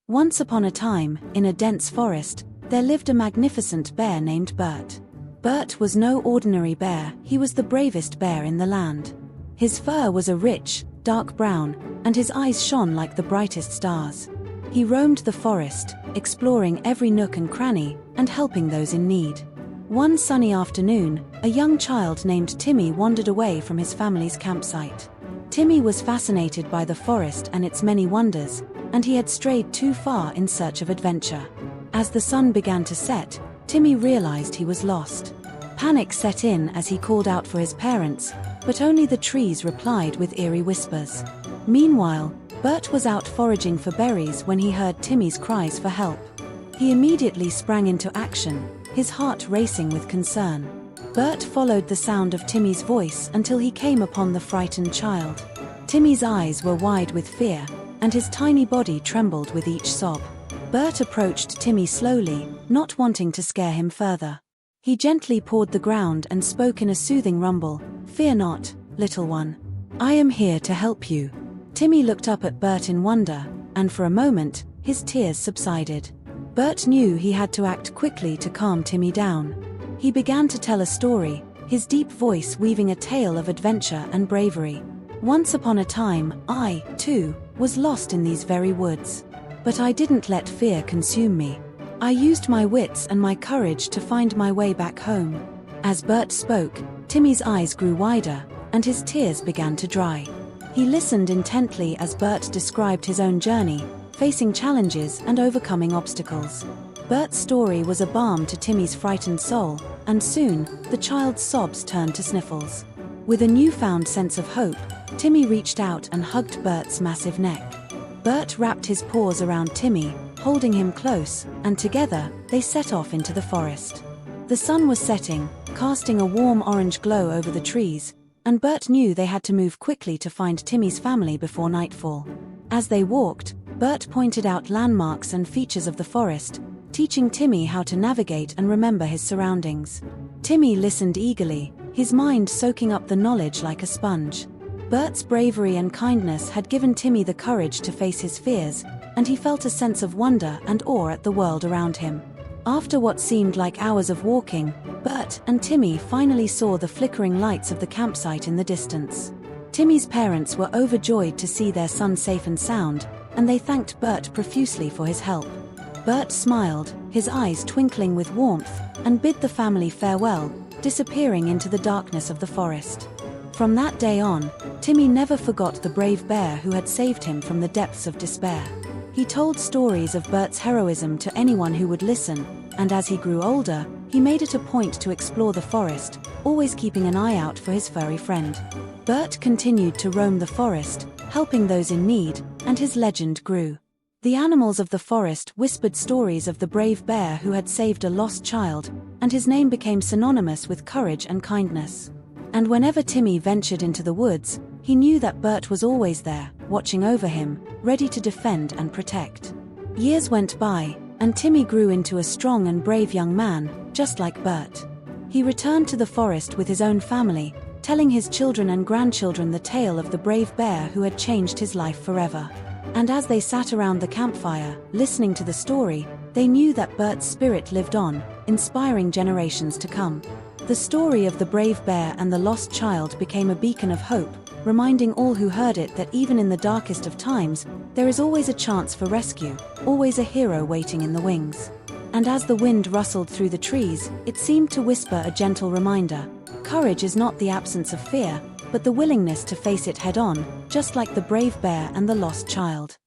Once upon a time, in a dense forest, there lived a magnificent bear named Bert. Bert was no ordinary bear, he was the bravest bear in the land. His fur was a rich, dark brown, and his eyes shone like the brightest stars. He roamed the forest, exploring every nook and cranny, and helping those in need. One sunny afternoon, a young child named Timmy wandered away from his family's campsite. Timmy was fascinated by the forest and its many wonders, and he had strayed too far in search of adventure. As the sun began to set, Timmy realized he was lost. Panic set in as he called out for his parents, but only the trees replied with eerie whispers. Meanwhile, Bert was out foraging for berries when he heard Timmy's cries for help. He immediately sprang into action, his heart racing with concern. Bert followed the sound of Timmy's voice until he came upon the frightened child. Timmy's eyes were wide with fear, and his tiny body trembled with each sob. Bert approached Timmy slowly, not wanting to scare him further. He gently pawed the ground and spoke in a soothing rumble, "Fear not, little one. I am here to help you." Timmy looked up at Bert in wonder, and for a moment, his tears subsided. Bert knew he had to act quickly to calm Timmy down. He began to tell a story, his deep voice weaving a tale of adventure and bravery. "Once upon a time, I, too, was lost in these very woods. But I didn't let fear consume me. I used my wits and my courage to find my way back home." As Bert spoke, Timmy's eyes grew wider, and his tears began to dry. He listened intently as Bert described his own journey, facing challenges and overcoming obstacles. Bert's story was a balm to Timmy's frightened soul, and soon, the child's sobs turned to sniffles. With a newfound sense of hope, Timmy reached out and hugged Bert's massive neck. Bert wrapped his paws around Timmy, holding him close, and together, they set off into the forest. The sun was setting, casting a warm orange glow over the trees, and Bert knew they had to move quickly to find Timmy's family before nightfall. As they walked, Bert pointed out landmarks and features of the forest, teaching Timmy how to navigate and remember his surroundings. Timmy listened eagerly, his mind soaking up the knowledge like a sponge. Bert's bravery and kindness had given Timmy the courage to face his fears, and he felt a sense of wonder and awe at the world around him. After what seemed like hours of walking, Bert and Timmy finally saw the flickering lights of the campsite in the distance. Timmy's parents were overjoyed to see their son safe and sound, and they thanked Bert profusely for his help. Bert smiled, his eyes twinkling with warmth, and bid the family farewell, disappearing into the darkness of the forest. From that day on, Timmy never forgot the brave bear who had saved him from the depths of despair. He told stories of Bert's heroism to anyone who would listen, and as he grew older, he made it a point to explore the forest, always keeping an eye out for his furry friend. Bert continued to roam the forest, helping those in need, and his legend grew. The animals of the forest whispered stories of the brave bear who had saved a lost child, and his name became synonymous with courage and kindness. And whenever Timmy ventured into the woods, he knew that Bert was always there, watching over him, ready to defend and protect. Years went by, and Timmy grew into a strong and brave young man, just like Bert. He returned to the forest with his own family, telling his children and grandchildren the tale of the brave bear who had changed his life forever. And as they sat around the campfire, listening to the story, they knew that Bert's spirit lived on, inspiring generations to come. The story of the brave bear and the lost child became a beacon of hope, reminding all who heard it that even in the darkest of times, there is always a chance for rescue, always a hero waiting in the wings. And as the wind rustled through the trees, it seemed to whisper a gentle reminder: courage is not the absence of fear, but the willingness to face it head-on, just like the brave bear and the lost child.